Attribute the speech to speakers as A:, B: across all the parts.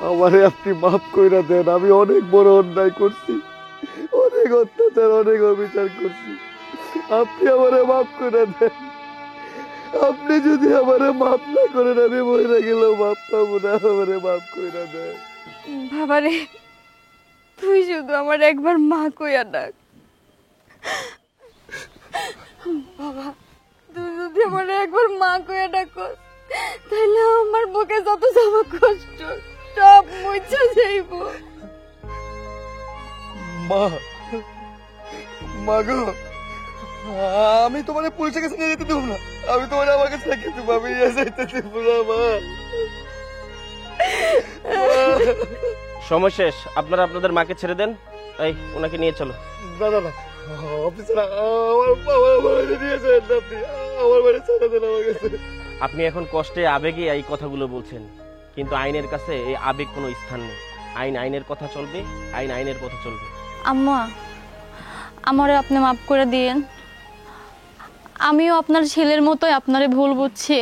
A: আমারে আপনি মাফ কইরা দেন। আমি অনেক বড় অন্যায় করছি, অনেক অত্যাচার, অনেক অবিচার করছি। আপনি আমারে মাফ কইরা দেন। আপনি যদি আমারে মাফ না করেন আমি মরে গেলেও মাফ পাবো না। আমারে মাফ কইরা দেন।
B: বাবারে, তুই শুধু আমার একবার মা কইয়া ডাক। বাবা, তুই যদি আমার একবার মা কইয়া ডাকস, তাহলে আমার বুকে যত সব কষ্ট সব মুছে যাইব।
A: মা, মা গো, আমি তোমার পুলিশের কাছে নিয়ে যেতে দেবো না। আমি তোমার আমার কাছে রেখে দেবো। আমি নিয়ে যাইতে দেবো না মা।
C: সময় শেষ, আপনারা আপনাদের মাকে ছেড়ে দেন। এই ওনাকে নিয়ে চলো।
A: না না না অফিসার, আমার বাড়ি নিয়ে যাবেন না আপনি। আমার বাড়ি ছেড়ে দেন আমার কাছে।
C: আপনি এখন কষ্টে আবেগে এই কথাগুলো বলছেন, কিন্তু আইনের কাছে এই আবেগ কোনো স্থান নেই। আইন আইনের কথা চলবে, আইন আইনের কথা চলবে।
B: আম্মা, আমারে আপনি মাফ করে দিয়েন। আমিও আপনার ছেলের মতোই আপনারে ভুল বুঝছি।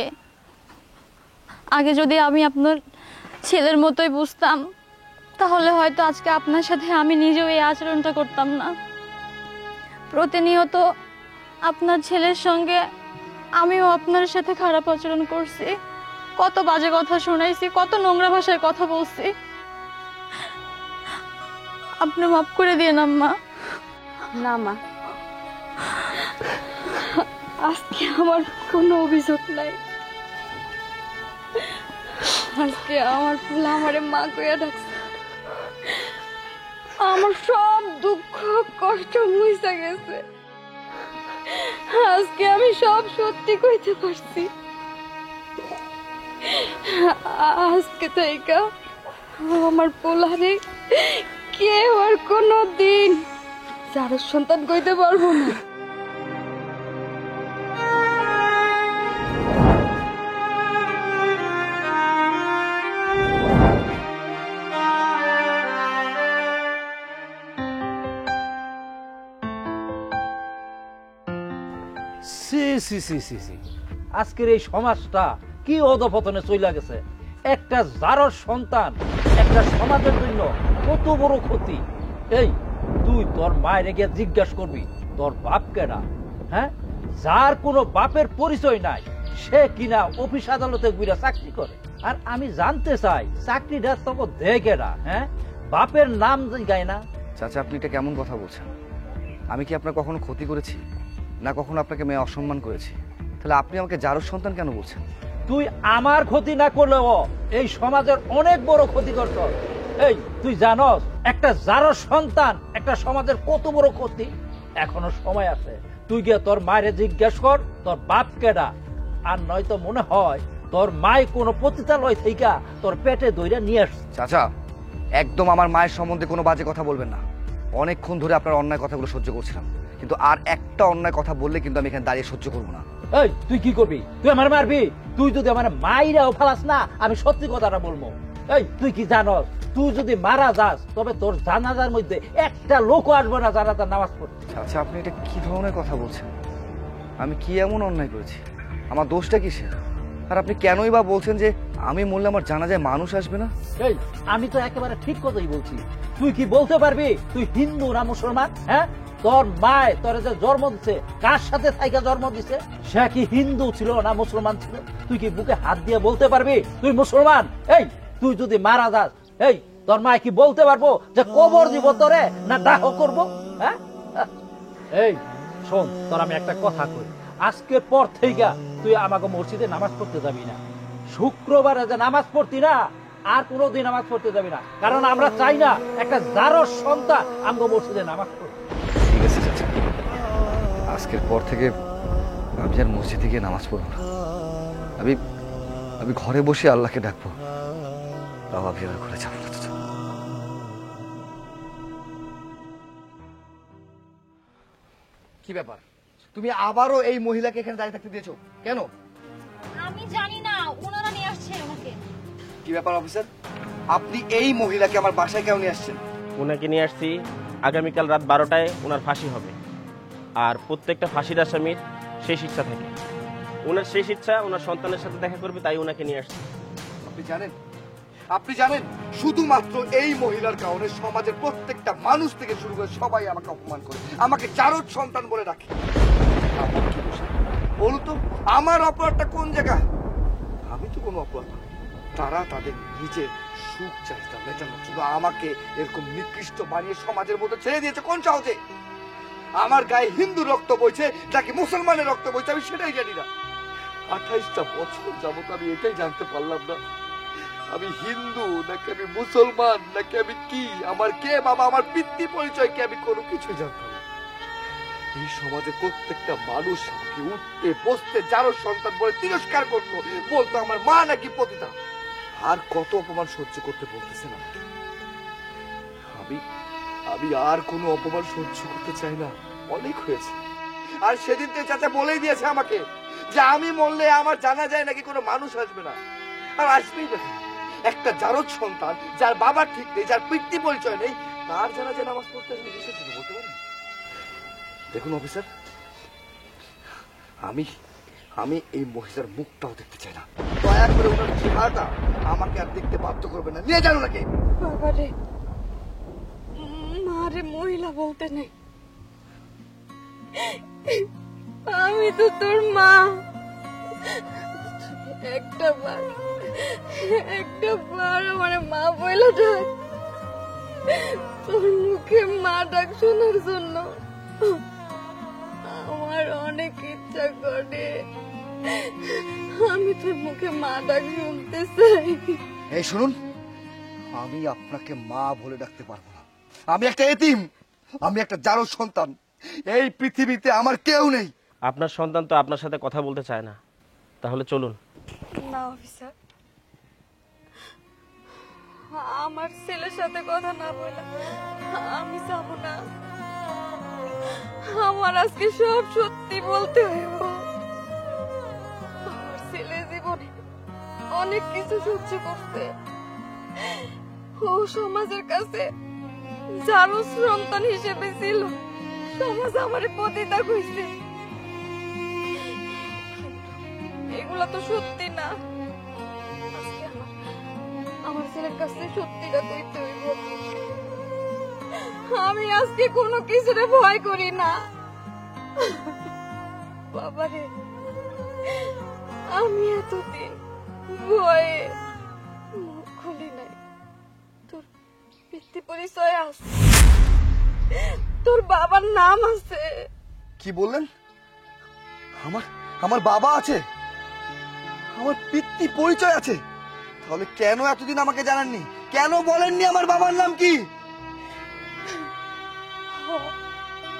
B: আগে যদি আমি আপনার ছেলের মতোই বুঝতাম, তাহলে হয়তো আজকে আপনার সাথে আমি নিজেও এই আচরণটা করতাম না। প্রতিনিয়ত আপনার ছেলের সঙ্গে আমিও আপনার সাথে খারাপ আচরণ করছি, কত বাজে কথা শোনাইছি, কত নোংরা ভাষায় কথা বলছি। আপনি মাফ করে দিয়েন আম্মা।
D: না মা,
B: আজকে আমার কোনো অভিযোগ নাই। আজকে আমার ফুল আমারে মা কইয়া ডাকছে। আমার সব দুঃখ কষ্ট মুইসা গেছে। আজকে আমি সব সত্যি কইতে পারছি। আজকে থেকে আমার পোলারে কেউ আর কোনো দিন যার সন্তান কইতে পারবো না।
E: সি সি সি সি সি, আজকের এই সমাজটা কি অধপতনে চলে গেছে। একটা জারর সন্তান একটা সমাজের জন্য কত বড় ক্ষতি। এই তুই তোর মায়ের গিয়ে জিজ্ঞাসা করবি তোর বাপ কেডা? হ্যাঁ, যার কোনো বাপের পরিচয় নাই সে কিনা অফিস আদালতে ঘুরে চাকরি করে। আর আমি জানতে চাই চাকরিটা তোকে দেয় কেডা? হ্যাঁ, বাপের নাম গায় না।
F: চাচা, আপনি এটা কেমন কথা বলছেন? আমি কি আপনার কখনো ক্ষতি করেছি, না কখনো আপনাকে মেয়ে অসম্মান করেছি? তাহলে আপনি আমাকে জারুর সন্তান কেন বলছেন?
E: তুই আমার ক্ষতি না করলেও এই সমাজের অনেক বড় ক্ষতি করত। এই তুই জানস একটা জারর সন্তান একটা সমাজের কত বড় ক্ষতি? এখনো সময় আছে, তুই গিয়ে তোর মায়ের জিজ্ঞেস কর তোর বাপ কেডা। আর নয়তো মনে হয় তোর মায় কোনো পতিতালয় থেকে তোর পেটে দইরা নিয়ে আসছে।
F: চাচা, একদম আমার মায়ের সম্বন্ধে কোনো বাজে কথা বলবেন না। অনেকক্ষণ ধরে আপনার অন্যায় কথাগুলো সহ্য করছিলাম, কিন্তু আর একটা অন্যায় কথা বললে কিন্তু আমি এখানে দাঁড়িয়ে সহ্য করবো না।
E: এই তুই কি করবি? তুই আমার মারবি? তুই যদি আমার মাইরাও ফালাস না, আমি সত্যি কথাটা বলবো। এই তুই কি জানস তুই যদি মারা যাস তবে তোর জানাজার মধ্যে একটা লোকও আসবে না জানাজার নামাজ পড়তে।
F: আচ্ছা, আপনি এটা কি ধরনের কথা বলছেন? আমি কি এমন অন্যায় করেছি? আমার দোষটা কিসের? আর আপনি কেনই বা বলছেন যে আমি মরলে আমার জানাজায় মানুষ আসবে না?
E: এই আমি তো একেবারে ঠিক কথাই বলছি। তুই কি বলতে পারবি তুই হিন্দু না মুসলমান? হ্যাঁ, তোর মায় তোর যে জন্ম দিছে কার সাথে থাইকা জন্ম দিছে? সে কি হিন্দু ছিল না মুসলমান ছিল? তুই কি বুকে হাত দিয়ে বলতে পারবি তুই মুসলমান? এই তুই যদি মারা যাস, এই তোর মায় কি বলতে পারবো যে কবর দিব তোরে না দাহ করবো? হ্যাঁ, এই শোন, তোর আমি একটা কথা কই, আজকের পর থেকে তুই আমাকে মসজিদে নামাজ পড়তে যাবি না। শুক্রবারে যে নামাজ পড়তি না, আর কোনোদিন নামাজ পড়তে যাবি না, কারণ আমরা চাই না একটা জারর সন্তান আমাকে মসজিদে নামাজ পড়তে।
F: ঠিক আছে চাচা, আজকের পর থেকে আমি আর মসজিদে গিয়ে নামাজ পড়বো না। আমি ঘরে বসে আল্লাহকে ডাকবো, তাও আমি আর ঘরে যাবো না। চাচা, কি ব্যাপার? তুমি আবারও এই মহিলাকে এখানে দাঁড়িয়ে থাকতে দিয়েছো কেন?
D: আমি জানি না, ওনারা নিয়ে আসছে ওনাকে।
F: কি ব্যাপার অফিসার, আপনি এই মহিলাকে আমার বাসায় কেন নিয়ে আসছেন?
C: ওনাকে নিয়ে আসছি, আগামীকাল রাত 12টায় ওনার ফাঁসি হবে। আর প্রত্যেকটা ফাঁসির আসামির শেষ ইচ্ছা থাকে, ওনার শেষ ইচ্ছা ওনার সন্তানের সাথে দেখা করবে, তাই ওনাকে নিয়ে আসছি।
F: আপনি জানেন
A: আপনি জানেন শুধুমাত্র এই মহিলার কারণে সমাজের প্রত্যেকটা মানুষ থেকে শুরু করে সবাই আমাকে অপমান করে, আমাকে জারদ সন্তান বলে ডাকে। আমার কি দোষ? বলুন তো, আমার অপরাধটা কোন জায়গায়? আমি তো কোনো অপরাধ করিনি। তারা তাদের নিজের সুখ চাহিদা মেটানোর জন্য আমাকে এরকম নিকৃষ্ট বানিয়ে সমাজের মধ্যে ছেড়ে দিয়েছে। কোন সহজে? আমার গায়ে হিন্দু রক্ত বইছে নাকি মুসলমানের রক্ত বইছে আমি সেটাই জানি না। 28টা বছর যাবত আমি এটাই জানতে পারলাম না আমি হিন্দু নাকি আমি মুসলমান নাকি আমি কি, আমার কে বাবা, আমার পিতৃ পরিচয় কি, আমি কোনো কিছুই জানতাম না। এই সমাজে প্রত্যেকটা মানুষ আমাকে উঠতে বসতে যারো সন্তান বলে তিরস্কার করতো, বলতো আমার মা নাকি পতিতা। আর কত অপমান সহ্য করতে বলতেছেন আমাকে? আমি আর কোনো অপমান সহ্য করতে চাই না, অনেক হয়েছে। আর সেদিন তো চাচা বলেই দিয়েছে আমাকে যে আমি মরলে আমার জানা যায় নাকি কোনো মানুষ আসবে না। আর আসবেই না, একটা জারদ সন্তান যার বাবার ঠিক নেই, যার পিতৃ পরিচয় নেই, তার জানা যায় নামাজ পড়তে আসবে কিসের জন্য বলতে পারেন? দেখুন অফিসার, আমি এই মহিলার মুখটাও দেখতে চাই না। দয়া করে ওনার চেহারাটা আমাকে আর দেখতে বাধ্য করবে না। নিয়ে জানো নাকি?
B: বাবারে, মারে মহিলা বলতে নেই, আমি তো তোর মা। একটা বার আমার মা বইলা ডাক, তোর মুখে মা ডাক শোনার জন্য আমার অনেক ইচ্ছা করে। আমি তোর মুখে মা ডাক শুনতে চাই।
A: এই শুনুন, আমি আপনাকে মা বলে ডাকতে পারবো না। আমি একটা এতিম, আমি একটা জারদ সন্তান। এই পৃথিবীতে আমার কেউ নেই।
C: আপনার সন্তান তো আপনার সাথে কথা বলতে চায় না, তাহলে চলুন।
B: না অফিসার, আমার ছেলের সাথে কথা না বলে আমি যাব না। আমার আজকে সব সত্যি বলতে হইব। আমার ছেলে জীবনে অনেক কিছু সহ্য করতে, ও সমাজের কাছে যারও সন্তান হিসেবে ছিল, সমাজ আমার পতিতা কইছে। এগুলা তো সত্যি না। আজকে আমার ছেলের কাছে সত্যিটা কইতে হইব। আমি আজকে কোনো কিছুরে ভয় করি না। বাবারে, আমি এতদিন ভয়ে মুখ খুলি নাই। তোর পিতৃ পরিচয় আছে, তোর বাবার নাম আছে।
A: কি বললেন? আমার বাবা আছে, আমার পিতৃ পরিচয় আছে। তাহলে কেন এতদিন আমাকে জানাননি? কেন বলেননি আমার বাবার নাম কি?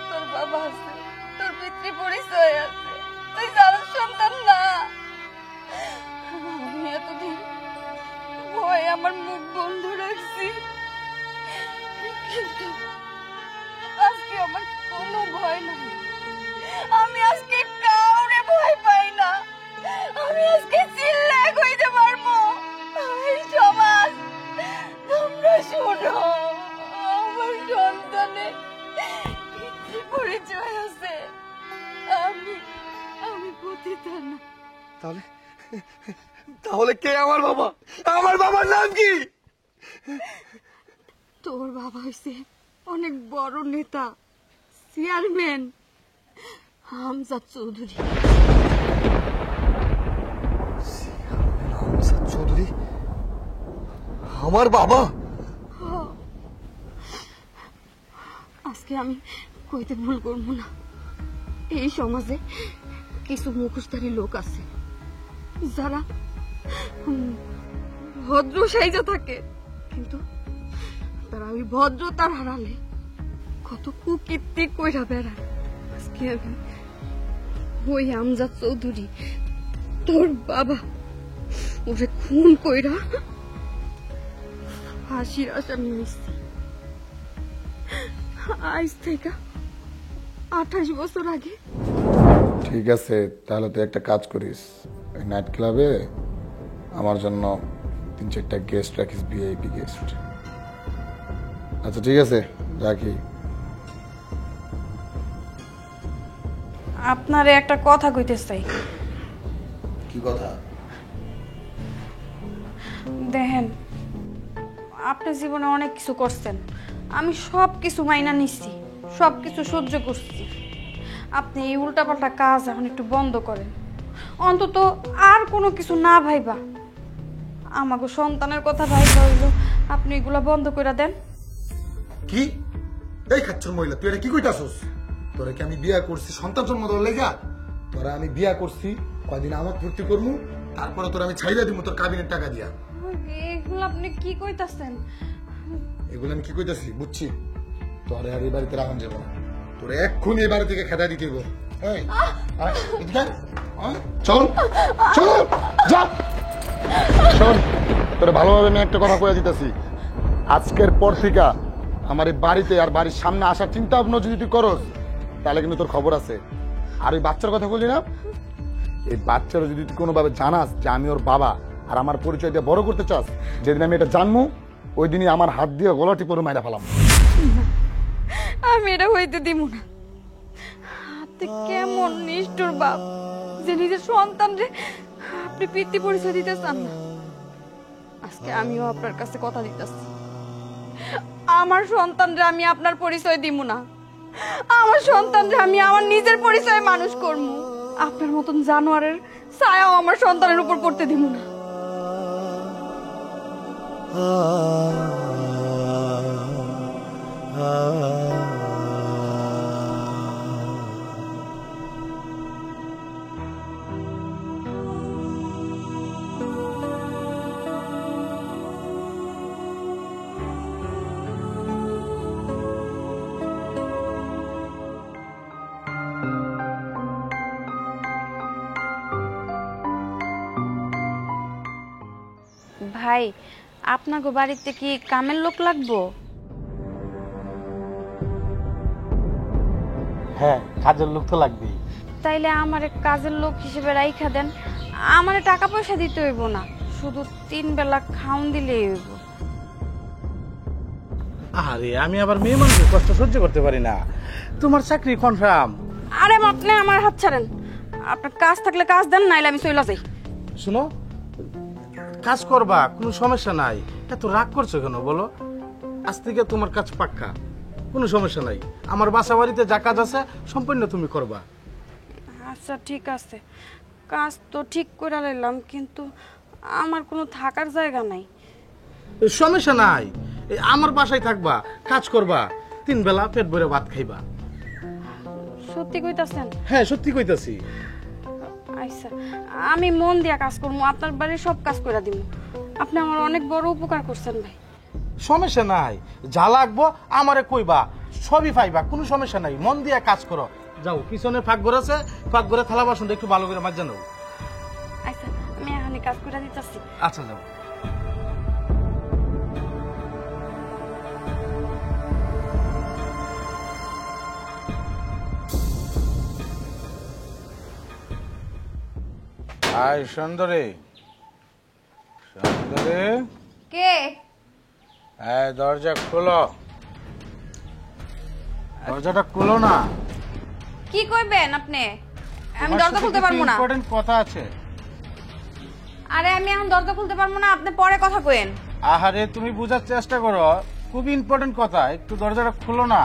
B: তোর বাবা আছে, তোর পিতৃ পরিচয় আছে, তুই জারদ সন্তান না। আমি এতদিন ভয়ে আমার মুখ বন্ধ রাখছি, কিন্তু আজকে আমার কোনো ভয় নাই। আমি আজকে কাউরে ভয় পাই না। আমি আজকে চিল্লায় কইতে পারবো, এই সমাজ তোমরা শোনো, আমার সন্তানের পিতৃ পরিচয় আছে। আমি পতিতা না।
A: তাহলে কে আমার বাবা? আমার বাবার নাম কি?
B: তোর বাবা হইছে অনেক বড় নেতা, চেয়ারম্যান হামজা চৌধুরী।
A: হামজা চৌধুরী আমার বাবা?
B: আজকে আমি কইতে ভুল করবো না। এই সমাজে কিছু মুখোশধারী লোক আছে যারা ভদ্র সাইজা থাকে, কিন্তু তারা ওই ভদ্রতার হারালে কত কুকীর্তি কইরা বেড়ায়। আজকে আমি ওই আমজাদ চৌধুরী, তোর বাবা, ওরে খুন কইরা ফাঁসির আসামি হইছি। আজ থেকে 28 বছর আগে।
G: ঠিক আছে, তাহলে তুই একটা কাজ করিস, ওই নাইট ক্লাবে আমার জন্য 3-4টা গেস্ট রাখিস, ভিআইপি গেস্ট। আচ্ছা ঠিক আছে, রাখি।
H: আপনারে একটা কথা কইতে চাই।
G: কি কথা?
H: দেখেন, আপনি জীবনে অনেক কিছু করছেন, আমি সব কিছু মাইনা নিচ্ছি, সব কিছু সহ্য করছি। আপনি এই উল্টাপাল্টা কাজ এখন একটু বন্ধ করেন, অন্তত আর কোনো কিছু না ভাইবা। আমাকে সন্তানের কথা ভাইবা হইলো আপনি এগুলা বন্ধ করে দেন।
G: কি এই খাচ্ছর মহিলা, তুই এটা কি কইতাছস? তোরে কি আমি বিয়া করছি সন্তান জন্ম দেওয়ার লেগা? তোরা আমি বিয়া করছি কয়দিন আমার ভর্তি করমু, তারপরে তোর আমি ছাইড়া দিমু তোর কাবিনের টাকা দিয়া।
H: এগুলো আপনি কি কইতাছেন?
G: এগুলো আমি কি কইতাছি বুঝছি। তোরে আর এই বাড়িতে রাখুন যাবো না, তোরে এক্ষুনি এই বাড়ি থেকে খেদা দিতে হইব। এই, আয়, এদিকে আয়। আয়, চল চল যা। শোন, তোরে ভালোভাবে আমি একটা কথা কইয়া দিতেছি, আজকের পর থেকে আমার এই বাড়িতে আর বাড়ির সামনে আসার চিন্তা ভাবনা যদি তুই করস, তাহলে কিন্তু তোর খবর আছে। আর ওই বাচ্চার কথা বললি না, এই বাচ্চারা যদি তুই কোনোভাবে জানাস যে আমি ওর বাবা আর আমার পরিচয় দিয়ে বড় করতে চাস, যেদিন আমি এটা জানবো ওই দিনই আমার হাত দিয়ে গলা টিপে মাইরা ফেলাম।
H: আমি এটা হইতে দিব না। আপনি কেমন নিষ্ঠুর বাপ যে নিজের সন্তানরে আপনি পিতৃ পরিচয় দিতে চান না। আজকে আমিও আপনার কাছে কথা দিতেছি, আমার সন্তানরে আমি আপনার পরিচয় দিব না। আমার সন্তানরে আমি আমার নিজের পরিচয়ে মানুষ করবো। আপনার মতন জানোয়ারের ছায়াও আমার সন্তানের উপর পড়তে দিব না। ভাই, আপনাকে বাড়িতে কি কামের লোক লাগবো?
E: হ্যাঁ, কাজের লোক তো লাগবেই।
H: তাইলে আমারে কাজের লোক হিসেবে রাইখা দেন। আমারে টাকা পয়সা দিতে হইব না, শুধু 3 বেলা খাওন দিলেই হইব।
I: আরে আমি আবার মেয়ে মানুষের কষ্ট সহ্য করতে পারি না। তোমার চাকরি কনফার্ম।
H: আরে আপনি আমার হাত ছাড়েন। আপনার কাজ থাকলে কাজ দেন, নাইলে আমি চইলা যাই।
I: শুনো, কাজ করবা, কোনো সমস্যা নাই। এত রাগ করছো কেন বলো? আজ থেকে তোমার কাজ পাক্কা, কোনো সমস্যা নাই। আমার বাসা বাড়িতে যা কাজ আছে সম্পূর্ণ তুমি করবা।
H: আচ্ছা ঠিক আছে, কাজ তো ঠিক করে নিলাম, কিন্তু আমার কোনো থাকার জায়গা নাই।
I: সমস্যা নাই, এই আমার বাসায় থাকবা, কাজ করবা, 3 বেলা পেট ভরে ভাত খাইবা।
H: সত্যি কইতাছেন?
I: হ্যাঁ, সত্যি কইতাছি।
H: আচ্ছা, আমি মন দিয়া কাজ করবো, আপনার বাড়ির সব কাজ করে দিব। আপনি আমার অনেক বড় উপকার করছেন ভাই।
I: সমস্যা নাই, যা লাগবো আমারে কইবা, সবই পাইবা, কোনো সমস্যা নাই। মন দিয়া কাজ করো। যাও, পিছনে ফাঁক ঘর আছে, ফাঁক ঘরে থালা বাসনটা একটু ভালো করে মাজা নাও।
H: আচ্ছা, আমি এখনই কাজ করে দিতেছি।
I: আচ্ছা, যাও। আয় সুন্দরী, সুন্দরী,
H: কে?
I: এই দরজা খোলো, দরজাটা খোলো না।
H: কি কইবেন আপনি? আমি দরজা খুলতে পারবো না।
I: ইম্পর্টেন্ট কথা আছে।
H: আরে আমি এখন দরজা খুলতে পারবো না, আপনি পরে কথা কইেন।
I: আহারে, তুমি বোঝার চেষ্টা করো, খুব ইম্পর্টেন্ট কথা, একটু দরজাটা খোলো না।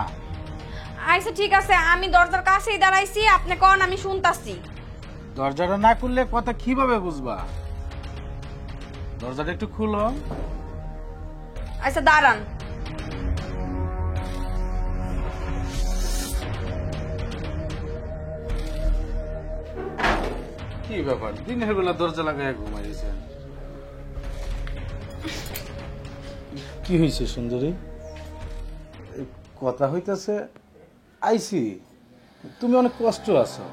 H: আচ্ছা ঠিক আছে, আমি দরজার কাছেই দাঁড়াইছি, আপনি কোন, আমি শুনতাছি।
I: দরজাটা না খুললে কথা কিভাবে বুঝবা? দরজাটা একটু খুলো।
H: আচ্ছা দাঁড়ান।
I: কি ব্যাপার, দিনের বেলা দরজা লাগায় ঘুমাইছেন? কি হয়েছে সুন্দরী? কথা হইতেছে আইছি, তুমি অনেক কষ্ট আছো,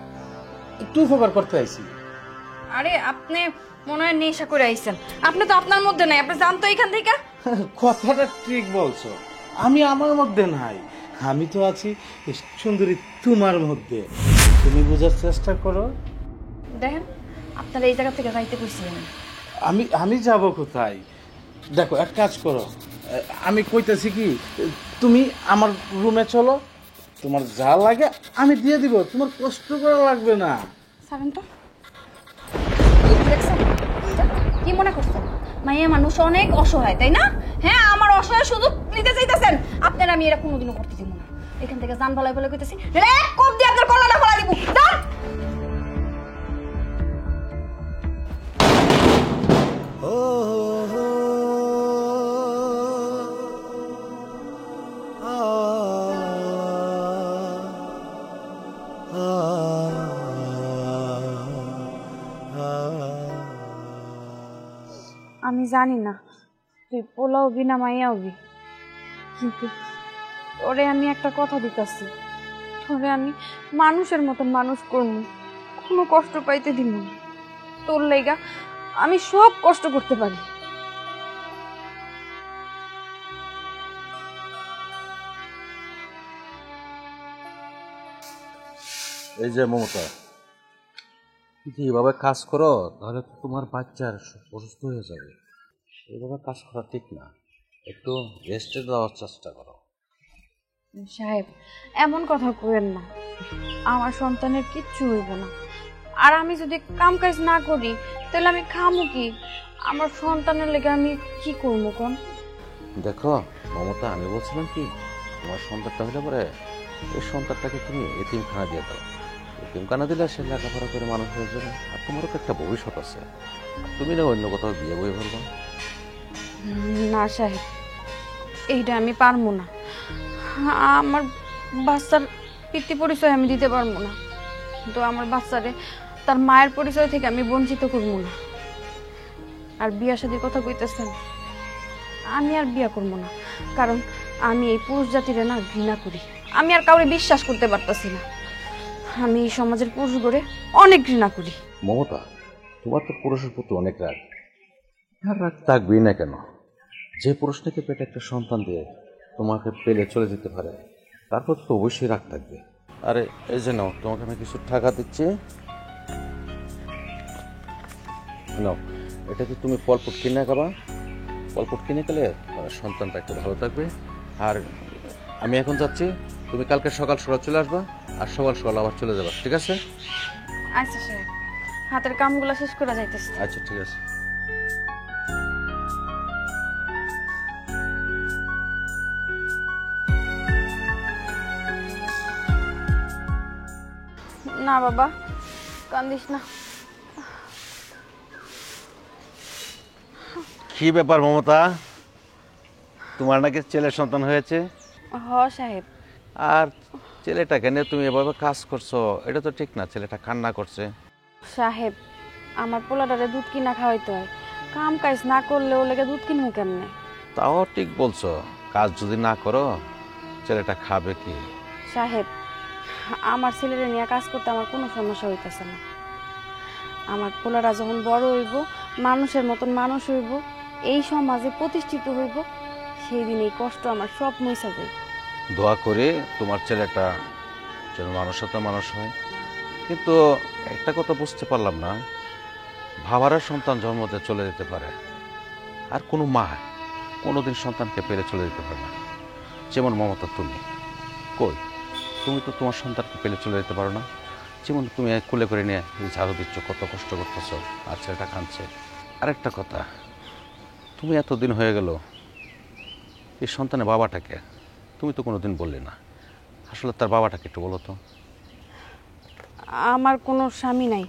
I: একটু উপকার করতে আইছি।
H: আরে আপনি মনে হয় নেশা করে আইছেন, আপনি তো আপনার মধ্যে নাই, আপনি জানতো এখান থেকে।
I: কথাটা ঠিক বলছো, আমি আমার মধ্যে নাই, আমি তো আছি সুন্দরী তোমার মধ্যে। তুমি বোঝার চেষ্টা করো।
H: দেখেন, আপনারা এই জায়গা থেকে যাইতে কইছিলেন।
I: আমি যাব কোথায়? দেখো, এক কাজ করো, আমি কইতেছি কি, তুমি আমার রুমে চলো, তোমার যা লাগে আমি দিয়ে দিব, তোমার কষ্ট করা লাগবে না।
H: সাবেন তো দেখছেন কি মনে করছেন? মাইয়া মানুষ অনেক অসহায়, তাই না? হ্যাঁ, আমার অসহায় সুযোগ নিতে চাইতেছেন আপনারা। আমি এরা কোনোদিনও করতে দিব না। এখান থেকে জান ফলাই ফলাই কইতেছি, রে কোপ দিয়ে আপনার কলাটা ফলাই দিব। দাঁড়। আমি জানি না তুই পোলা হবি না মাইয়া হবি, কিন্তু ওরে আমি একটা কথা দিতেছি, তোরে আমি মানুষের মতন মানুষ করবো, কোনো কষ্ট পাইতে দিব না। তোর লেগা আমি সব কষ্ট করতে পারি।
J: এই যে মমতা, যদি এভাবে কাজ করো তাহলে তো তোমার বাচ্চার অসুস্থ হয়ে যাবে। এইভাবে কাজ করা ঠিক না, একটু রেস্টে দেওয়ার চেষ্টা করো।
H: সাহেব, এমন কথা কইেন না, আমার সন্তানের কিচ্ছু হইব না। আর আমি যদি কাম কাজ না করি তাহলে আমি খামু কি? আমার সন্তানের লেগে আমি কি করবো কোন?
J: দেখো মমতা, আমি বলছিলাম কি, তোমার সন্তানটা হলে পরে এই সন্তানটাকে তুমি এতিমখানা দিয়ে দাও। এতিমখানা দিলে সে লেখাপড়া করে মানুষ হয়ে যাবে, আর তোমারও তো একটা ভবিষ্যৎ আছে। তুমি না অন্য কোথাও বিয়ে বই ফেলবো?
H: না সাহেব, এইটা আমি পারবো না। আমার বাচ্চার পিতৃ পরিচয় আমি দিতে পারবো না, কিন্তু আমার বাচ্চারে তার মায়ের পরিচয় থেকে আমি বঞ্চিত করবো না। আর বিয়া শাদীর কথা কইতেছেন, আমি আর বিয়া করবো না, কারণ আমি এই পুরুষ জাতিরে না ঘৃণা করি। আমি আর কাউরে বিশ্বাস করতে পারতাছি না। আমি এই সমাজের পুরুষ গড়ে অনেক ঘৃণা করি।
J: মমতা, তোমার তো পুরুষের প্রতি অনেক রাগ। আর রাগ থাকবেই না কেন? যে পুরুষ নাকি পেটে একটা সন্তান দিয়ে তোমাকে পেলে চলে যেতে পারে, তারপর তো অবশ্যই রাগ থাকবে। আরে এই যে নাও, তোমাকে আমি কিছু টাকা দিচ্ছি, নাও। এটাতে তুমি ফলফুট কিনে খাবা। ফলফুট কিনে গেলে সন্তানটা একটু ভালো থাকবে। আর আমি এখন যাচ্ছি, তুমি কালকে সকাল সকাল চলে আসবা, আর সকাল সকাল আবার চলে যাবা, ঠিক আছে?
H: আচ্ছা সাহেব, হাতের কামগুলো শেষ করা যাইতেছে।
J: আচ্ছা ঠিক আছে।
H: না বাবা, কান্দিস না।
J: কি ব্যাপার মমতা, তোমার নাকি ছেলের সন্তান হয়েছে?
H: হ সাহেব।
J: আর ছেলেটাকে নিয়ে তুমি এভাবে কাজ করছো, এটা তো ঠিক না। ছেলেটা কান্না করছে।
H: সাহেব, আমার পোলাটারে দুধ কিনা খাওয়াইতে হয়, কাম কাজ না করলে ও লেগে দুধ কিনবো কেমনে?
J: তাও ঠিক বলছো, কাজ যদি না করো ছেলেটা খাবে কি?
H: সাহেব, আমার ছেলেরে নিয়ে কাজ করতে আমার কোনো সমস্যা হইতেছে না। আমার পোলারা যখন বড় হইব, মানুষের মতন মানুষ হইব, এই সমাজে প্রতিষ্ঠিত হইব, সেই দিন এই কষ্ট আমার সব মুইসা যাবে।
J: দোয়া করে তোমার ছেলেটা যেন মানুষের তো মানুষ হয়। কিন্তু একটা কথা বুঝতে পারলাম না, ভাবারা সন্তান জন্ম দিয়ে চলে যেতে পারে, আর কোনো মা কোনোদিন সন্তানকে পেরে চলে যেতে পারে না। যেমন মমতা, তুমি কই, তুমি তো তোমার সন্তানকে পেলে চলে যেতে পারো না। যেমন তুমি কোলে করে নিয়ে ঝাড়ু দিচ্ছ, কত কষ্ট করতেছ, আর ছেলেটা কাঁদছে। আরেকটা কথা, তুমি এতদিন হয়ে গেল এই সন্তানের বাবাটাকে তুমি তো কোনোদিন বললে না। আসলে তার বাবাটাকে একটু বলো তো।
H: আমার কোনো স্বামী নাই,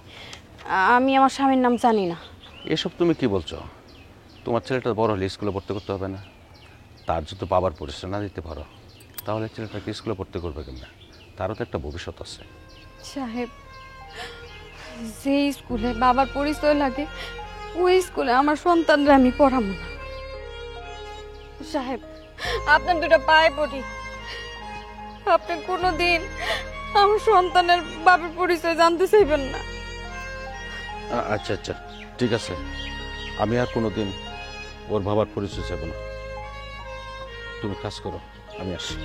H: আমি আমার স্বামীর নাম জানি না।
J: এসব তুমি কি বলছো? তোমার ছেলেটা বড় হলে স্কুলে পড়তে করতে হবে না? তার যদি বাবার পরিচয় না দিতে পারো, তাহলে ছেলেটাকে স্কুলে পড়তে করবে কেমন? তারও তো একটা ভবিষ্যৎ আছে।
H: সাহেব, যে স্কুলে বাবার পরিচয় লাগে ওই স্কুলে আমার সন্তানরা আমি পড়াবো না। সাহেব, আপনার দুটো পায়ে পড়ি, আপনি কোনোদিন আমার সন্তানের বাবার পরিচয় জানতে চাইবেন না।
J: আচ্ছা আচ্ছা ঠিক আছে, আমি আর কোনোদিন ওর বাবার পরিচয় চাইব না। তুমি কাজ করো, আমি আসি।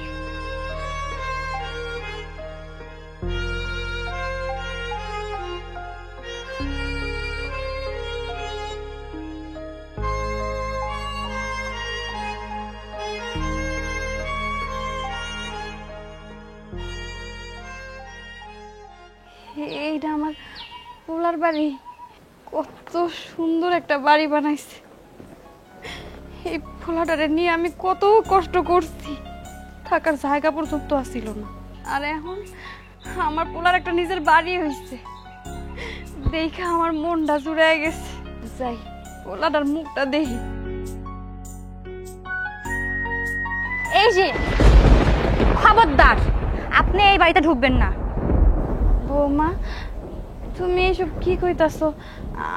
H: এইটা আমার পোলার বাড়ি, কত সুন্দর একটা বাড়ি বানাইছে। এই পোলাটারে নিয়ে আমি কত কষ্ট করছি, থাকার জায়গা পর্যন্ত আসিল না। আর এখন আমার পোলার একটা নিজের বাড়ি হয়েছে, দেখে আমার মনটা জুড়ে গেছে। যাই পোলাটার মুখটা দেখি।
D: এই যে খবরদার, আপনি এই বাড়িতে ঢুকবেন না।
H: বৌমা, তুমি এসব কি কইতাছো?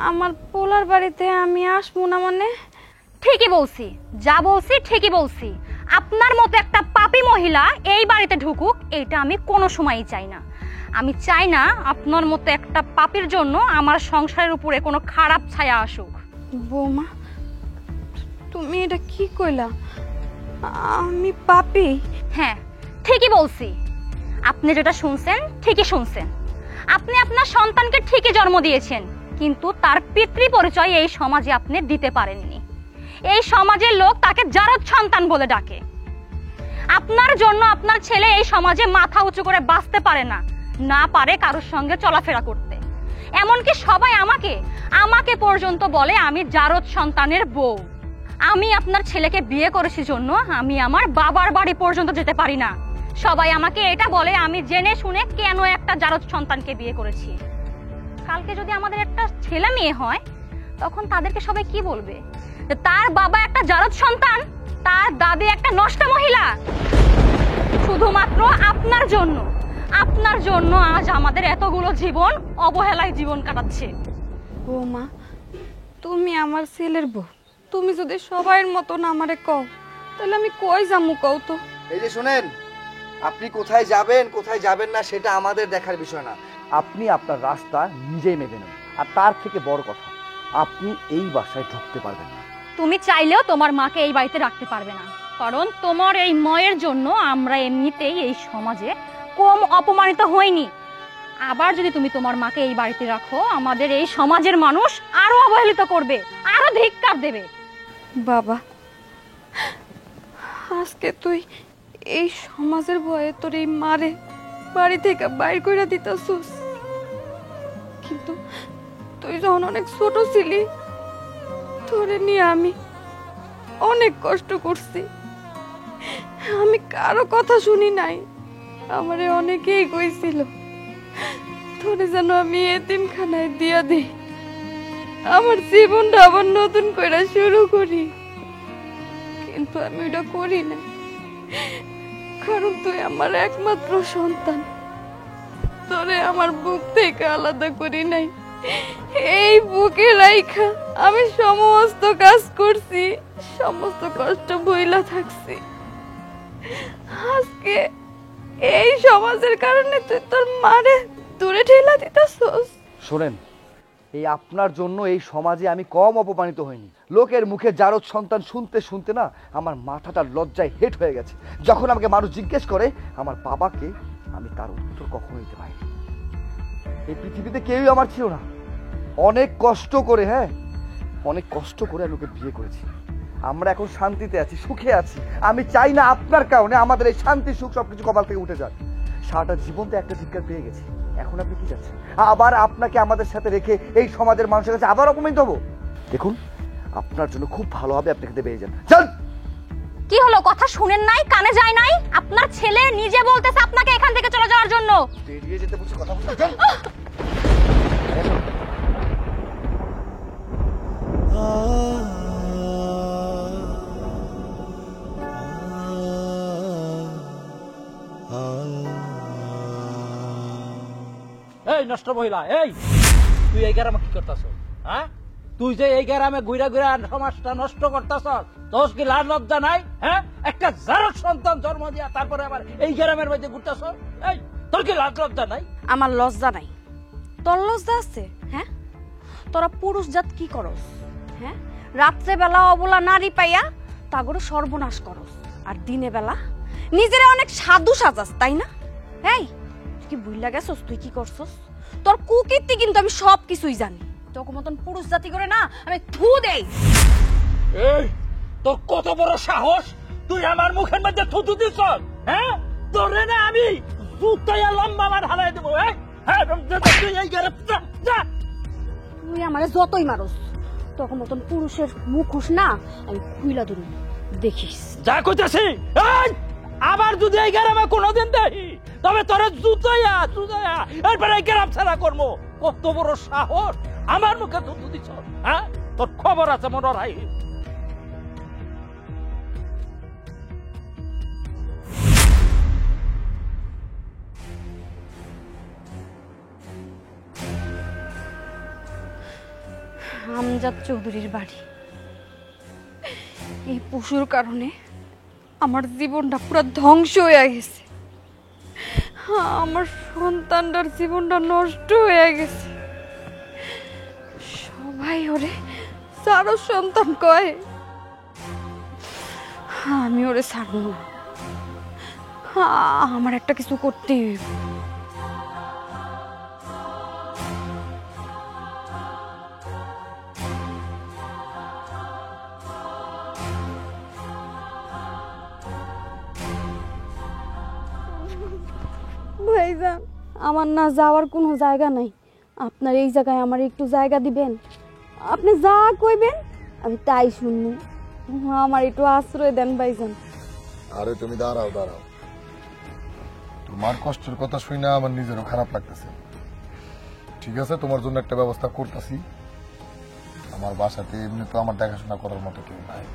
H: আমার পোলার বাড়িতে আমি আসবো না মানে?
D: ঠিকই বলছি, যা বলছি ঠিকই বলছি। আপনার মতো একটা পাপী মহিলা এই বাড়িতে ঢুকুক, এটা আমি কোনো সময়ই চাই না। আমি চাই না আপনার মতো একটা পাপীর জন্য আমার সংসারের উপরে কোনো খারাপ ছায়া আসুক।
H: বৌমা, তুমি এটা কি কইলা? আমি পাপী?
D: হ্যাঁ, ঠিকই বলছি। আপনি যেটা শুনছেন ঠিকই শুনছেন। আপনি আপনার সন্তানকে ঠিকই জন্ম দিয়েছেন, কিন্তু তার পিতৃ পরিচয় এই সমাজে আপনি দিতে পারেননি। এই সমাজের লোক তাকে জারদ সন্তান বলে ডাকে। আপনার জন্য আপনার ছেলে এই সমাজে মাথা উঁচু করে বাঁচতে পারে না, না পারে কারোর সঙ্গে চলাফেরা করতে। এমনকি সবাই আমাকে পর্যন্ত বলে আমি জারদ সন্তানের বউ। আমি আপনার ছেলেকে বিয়ে করেছি জন্য আমি আমার বাবার বাড়ি পর্যন্ত যেতে পারি না। সবাই আমাকে এটা বলে আমি জেনে শুনে কেন একটা জারদ সন্তানকে বিয়ে করেছি। কালকে যদি আমাদের একটা ছেলে মেয়ে হয়, তখন তাদেরকে সবাই কি বলবে? যে তার বাবা একটা জারদ সন্তান, তার দাদি একটা নষ্ট মহিলা। শুধুমাত্র আপনার জন্য আজ আমাদের এতগুলো জীবন অবহেলায় জীবন কাটাচ্ছে।
H: বৌমা, তুমি আমার ছেলের বউ, তুমি যদি সবাইয়ের মতন আমারে কও, তাহলে আমি কই যামু কও তো?
F: এই যে শুনেন, আপনি কোথায় যাবেন না সেটা আমাদের দেখার বিষয় না। আপনি আপনার রাস্তা নিজেই মেনে নেন। আর তার থেকে বড় কথা, আপনি এই বাসায় ঢুকতে পারবেন না।
D: তুমি চাইলেও তোমার মাকে এই বাড়িতে রাখতে পারবে না, কারণ তোমার এই মায়ের জন্য আমরা এমনিতেই এই সমাজে কম অপমানিত হইনি। আবার যদি তুমি তোমার মাকে এই বাড়িতে রাখো, আমাদের এই সমাজের মানুষ আরো অবহেলিত করবে, আরো ধিক্কার দেবে।
H: বাবা, আজকে তুই এই সমাজের ভয়ে তোর এই মারে বাড়ি থেকে বাইর করে দিতেছিস, কিন্তু তুই যখন অনেক ছোট ছিলি, তোরে নিয়ে আমি অনেক কষ্ট করছি। আমি কারো কথা শুনি নাই, আমারে অনেকেই কইছিল তোরে যেন আমি এতিমখানায় দিয়া দিই, আমার জীবনটা আবার নতুন করে শুরু করি। কিন্তু আমি ওটা করি না, কারণ তুই আমার একমাত্র সন্তান। তোরে আমার বুক থেকে আলাদা করি নাই, এই বুকে রাইখা আমি সমস্ত কাজ করছি, সমস্ত কষ্ট বইলা থাকছি। আজকে এই সমাজের কারণে তুই তোর মারে দূরে ঠেলা দিতেছস।
F: শোনেন, এই আপনার জন্য এই সমাজে আমি কম অপমানিত হইনি। লোকের মুখে জারদ সন্তান শুনতে শুনতে না আমার মাথাটা লজ্জায় হেট হয়ে গেছে। যখন আমাকে মানুষ জিজ্ঞেস করে আমার বাবাকে, আমি তার উত্তর কখনো দিতে পারিনি। এই পৃথিবীতে কেউই আমার ছিল না। অনেক কষ্ট করে, অনেক কষ্ট করে আমি ওকে বিয়ে করেছি। আমরা এখন শান্তিতে আছি, সুখে আছি। আমি চাই না আপনার কারণে আমাদের এই শান্তি সুখ সবকিছু কপাল থেকে উঠে যাক। সারাটা জীবন তো একটা ধিক্কার পেয়ে গেছি, এখন আপনি কি চাচ্ছেন? আবার আপনাকে আমাদের সাথে রেখে এই সমাজের মানুষের কাছে আবার অপমানিত হবো? দেখুন, আপনার জন্য খুব ভালো হবে আপনি খেতে পেয়ে যান। চল।
D: কি হলো, কথা শুনেন নাই, কানে যায় নাই? আপনার ছেলে নিজে বলতেছে আপনাকে এখান থেকে চলে যাওয়ার জন্য।
F: বেরিয়ে যেতে বলছি, কথা বলতে চল।
E: এই নষ্ট মহিলা, এই তুই এই গ্রামে কি করতেছ? হ্যাঁ, তুই যে এই গ্রামে ঘুরা ঘুরা সমাজটা নষ্ট করতেছ, তোর কি লাজ লজ্জা নাই? হ্যাঁ, একটা জারদ সন্তান জন্ম দিয়া তারপরে আবার এই গ্রামের মধ্যে ঘুরতেছ। এই তোর কি লাজ লজ্জা নাই?
H: আমার লজ্জা নাই, তোর লজ্জা আছে? হ্যাঁ, তোরা পুরুষ জাত কি করস? হ্যাঁ, রাত্রে বেলা অবলা নারী পাইয়া তাগরে সর্বনাশ করস, আর দিনে বেলা নিজেরা অনেক সাধু সাজাস, তাই না? এই তুই কি বুইলা গেছস তুই কি করছস? তোর কুকীর্তি কিন্তু আমি সব কিছুই জানি। তোকে মতন পুরুষ জাতি করে না আমি থু দেই।
E: এই তোর কত বড় সাহস, তুই আমার মুখের মধ্যে থুতু দিছ? হ্যাঁ, তোরে না আমি জুতাইয়া লম্বা মার হারাই দেবো। তুই এই ঘরে যা।
H: তুই আমারে যতই মারস, তখন মতন পুরুষের মুখোশ না আমি খুইলা ধরু, দেখিস।
E: যা কইতাছি, এই আবার যদি এই গ্রামে কোনোদিন দেখি তবে তোরে জুতাইয়া এরপরে এই গ্রাম ছাড়া করবো। কত বড় সাহস, আমার মুখে জুতো দিছ, হ্যাঁ? তোর খবর আছে মনে রাই।
H: আমজাদ চৌধুরীর বাড়ি। এই পশুর কারণে আমার জীবনটা পুরো ধ্বংস হয়ে গেছে, আমার সন্তানটার জীবনটা নষ্ট হয়ে গেছে। সবাই ওরে সারো সন্তান কয়, আমি ওরে ছাড়ব না, আমার একটা কিছু করতেই হইব। ভাইজান, আমার না যাওয়ার কোনো জায়গা নাই, আপনার এই জায়গায় আমার একটু জায়গা দিবেন? আপনি যা কইবেন আমি তাই শুনবো, আমার একটু আশ্রয় দেন ভাইজান।
G: আরে তুমি দাঁড়াও দাঁড়াও, তোমার কষ্টের কথা শুনে আমার নিজেরও খারাপ লাগতেছে। ঠিক আছে, তোমার জন্য একটা ব্যবস্থা করতেছি। আমার বাসাতে এমনি তো আমার দেখাশোনা করার মতো কেউ নাই,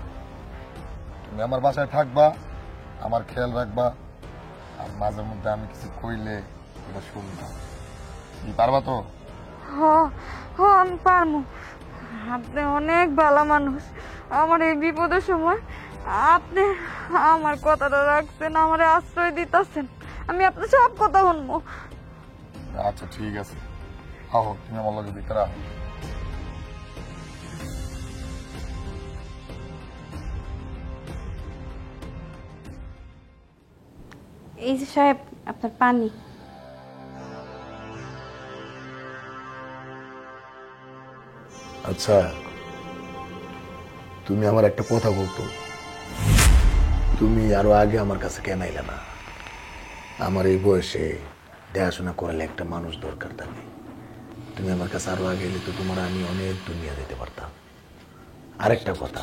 G: তুমি আমার বাসায় থাকবা, আমার খেয়াল রাখবা, আর মাঝে মধ্যে আমি কিছু কইলে এটা শুনবা। কি পারবা তো?
H: আমি পারবো, আপনি অনেক ভালো মানুষ, আমার এই বিপদের সময় আপনি আমার কথাটা রাখছেন, আমার আশ্রয় দিতেছেন, আমি আপনার সব কথা শুনবো।
G: আচ্ছা ঠিক আছে, আহো তুমি আমার লগে ভিতরে আহো।
H: এই যে সাহেব, আপনার পানি।
G: আচ্ছা, তুমি আমার একটা কথা বলতো, তুমি আরো আগে আমার কাছে কেন আইলে না? আমার এই বয়সে দেখাশোনা করালে একটা মানুষ দরকার থাকে, তুমি আমার কাছে আরো আগে এলে তো তোমার আমি অনেক দুনিয়া দিতে পারতাম। আরেকটা কথা,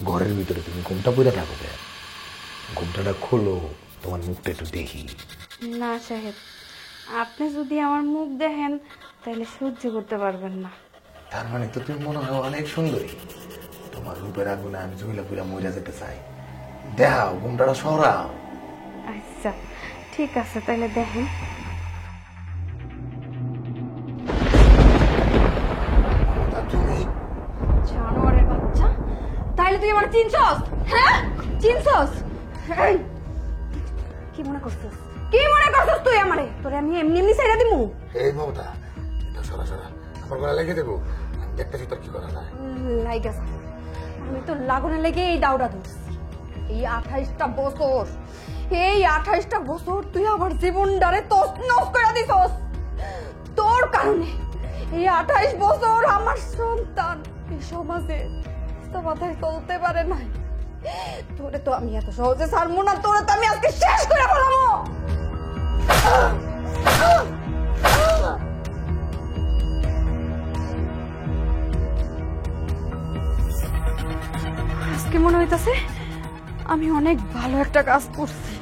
G: ঘরের ভিতরে তুমি ঘুমটা পড়ে থাকো, ঘুমটাটা খোলো, তোমার মুখটা একটু দেখি।
H: না সাহেব, আপনি যদি আমার মুখ দেখেন তাহলে সহ্য করতে পারবেন না।
G: তার মানে তো তুমি মনে হয় অনেক সুন্দরী, তোমার রূপের আগুনে আমি ঝুলে পুরা মরে যেতে চাই। দেখাও, ঘুমটাটা সরাও।
H: আচ্ছা ঠিক আছে, তাহলে দেখেন। জানোয়ারের বাচ্চা, তাইলে তুই আমার চিনছস? হ্যাঁ চিনছস? কি মনে করছস? কি মনে করছস তুই আমারে? তোরে আমি এমনি এমনি ছাইরা দিমু?
G: এই মমতা, এটা সরা সরা, আমার গলা লেগে দেবো, আমি দেখতেছি তোর কি করা যায়।
H: লাইগা যা, আমি তো লাগুনে লেগে এই দাউটা ধরছি। এই 28টা বছর, এই 28টা বছর তুই আমার জীবনটারে তছনছ করে দিছস। তোর কারণে এই 28 বছর আমার সন্তান এই সমাজে মাথায় চলতে পারে নাই। তোরে তো আমি এত সহজে ছাড়বো না, তোরে তো আমি আজকে শেষ করে ফেলাবো। আজকে মনে হইতাছে আমি অনেক ভালো একটা কাজ করছি।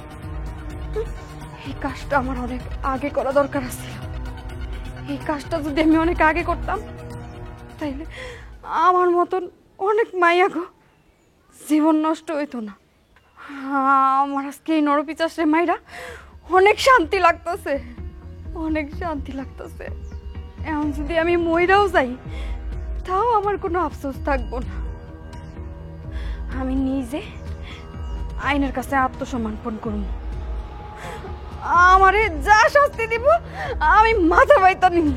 H: এই কাজটা আমার অনেক আগে করা দরকার ছিল। এই কাজটা যদি আমি অনেক আগে করতাম তাইলে আমার মতন অনেক মাইয়া গো জীবন নষ্ট হইতো না। আমার আজকে এই নরপিচাসে মাইরা অনেক শান্তি লাগতেছে, অনেক শান্তি লাগতেছে। এখন যদি আমি মইরাও যাই তাও আমার কোনো আফসোস থাকবো না। আমি নিজে আইনের কাছে আত্মসমর্পণ করব। আমারে যা শাস্তি দিব আমি মাথা বাইতা নিব।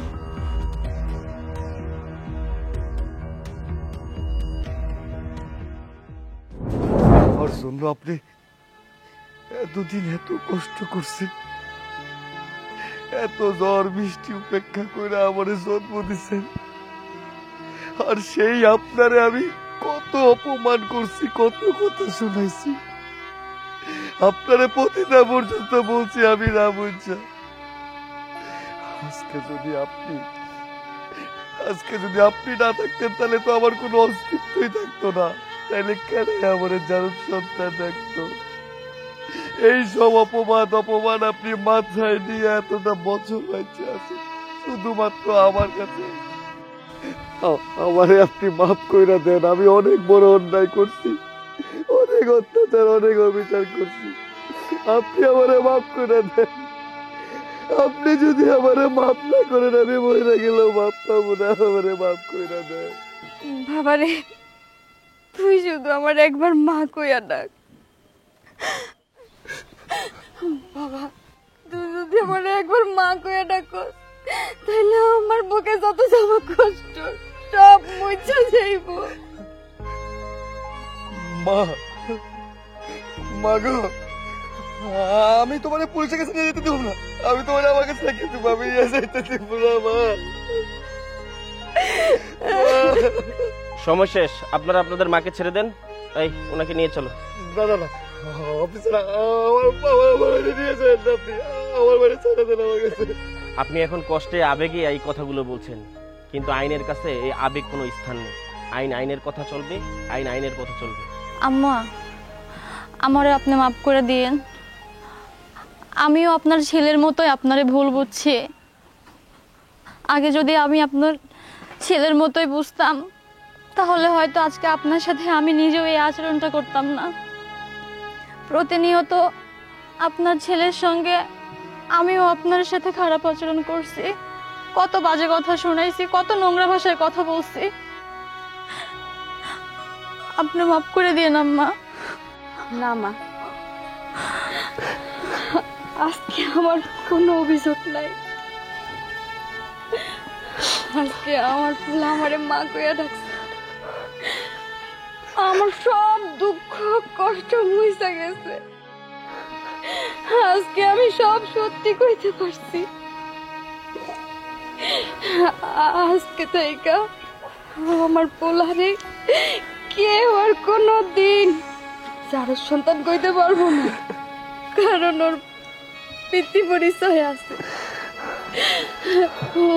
A: আমার জন্য আপনি এতদিন এত কষ্ট করছেন, এত ঝড় বৃষ্টি উপেক্ষা করে আমারে জন্ম দিচ্ছেন, আর সেই আপনারে আমি কত অপমান করছি, কত কথা শোনাইছি, আপনারে প্রতিটা পর্যন্ত বলছি আমি না বুঝা। আজকে যদি আপনি আজকে যদি আপনি না থাকতেন তাহলে তো আমার কোনো অস্তিত্বই থাকতো না। তাহলে কেন আমার জানুর সন্তান থাকতো? এই সব অপমান আপনি মাথায় নিয়ে এতটা বছর হয়েছে আছে শুধুমাত্র আমার কাছে। আমারে আপনি মাফ কইরা দেন। আমি অনেক বড় অন্যায় করছি, অনেক অত্যাচার, অনেক অবিচার করছি। আপনি আমারে মাফ করে দেন। আপনি যদি আমারে মাফ না করেন আমি মরে গেলেও মাফ পাবো না। আমারে মাফ কইরা দেন।
H: বাবারে, তুই শুধু আমার একবার মা কইয়া ডাক। বাবা, তুই যদি আমার একবার মা কইয়া ডাকো তাহলে আমার বুকে যত জমা কষ্ট সব মুছে যাইব।
A: মা, মা গো, আমি তোমার পুলিশের কাছে নিয়ে যেতে দেবো না। আমি তোমার আমার কাছে রেখে দেবো। আমি নিয়ে যেতে দেবো না মা।
C: সময় শেষ, আপনারা আপনাদের মাকে ছেড়ে দেন। এই ওনাকে নিয়ে চলো।
A: না না না অফিসার, আমার বাড়ি নিয়ে যাবেন না আপনি। আমার বাড়ি ছেড়ে দেন আমার কাছে।
C: আপনি এখন কষ্টে আবেগে এই কথাগুলো বলছেন, কিন্তু আইনের কাছে এই আবেগ কোনো স্থান নেই। আইন আইনের কথা চলবে, আইন আইনের কথা চলবে।
B: আম্মা, আমারে আপনি মাফ করে দিয়েন। আমিও আপনার ছেলের মতোই আপনারে ভুল বুঝছি। আগে যদি আমি আপনার ছেলের মতোই বুঝতাম তাহলে হয়তো আজকে আপনার সাথে আমি নিজেও এই আচরণটা করতাম না। প্রতিনিয়ত আপনার ছেলের সঙ্গে আমিও আপনার সাথে খারাপ আচরণ করছি, কত বাজে কথা শুনাইছি, কত নোংরা ভাষায় কথা বলছি। আপনি মাফ করে দিয়েন আম্মা।
H: না মা, আজকে আমার কোনো অভিযোগ নাই। আজকে আমার ফুল আমারে মা কইয়া ডাকছে। আমার সব দুঃখ কষ্ট মুইসা গেছে। আজকে আমি সব সত্যি কইতে পারছি। আজকে থেকে আমার পোলারে কেউ আর কোনো দিন যার সন্তান কইতে পারবো না, কারণ ওর পিতৃ পরিচয় আছে।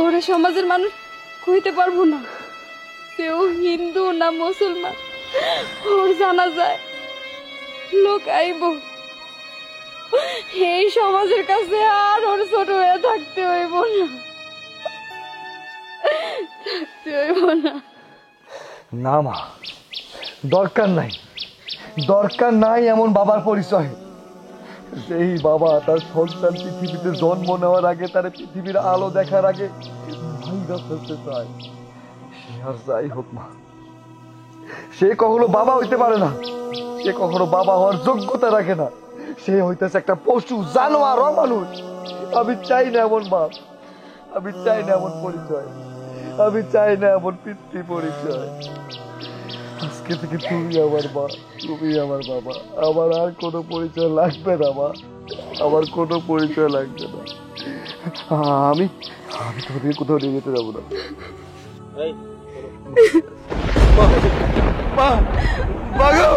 H: ওরা সমাজের মানুষ কইতে পারবো না কেউ হিন্দু না মুসলমান। ওর জানা যায় লোক আইব, এই সমাজের কাছে আর ওর ছোট হয়ে থাকতে হইব না, থাকতে হইব না।
A: না মা, দরকার নাই, দরকার নাই এমন বাবার পরিচয়। যেই বাবা তার সন্তান পৃথিবীতে জন্ম নেওয়ার আগে, তার পৃথিবীর আলো দেখার আগে ভাইরা ফেলতে চায়, সে আর যাই হোক মা, সে কখনো বাবা হইতে পারে না। সে কখনো বাবা হওয়ার যোগ্যতা রাখে না। সে হইতেছে একটা পশু, জানোয়ার, অমানুষ। আমি চাই না এমন বাপ, আমি চাই না এমন পরিচয়, আমি চাই না এমন পিতৃ পরিচয়। আজকে থেকে তুমি আমার মা, তুমি আমার বাবা। আমার আর কোনো পরিচয় লাগবে না মা, আমার কোনো পরিচয় লাগবে না। আমি আমি তোমাদের কোথাও নিয়ে যেতে যাবো না। মা, মা, মা গো।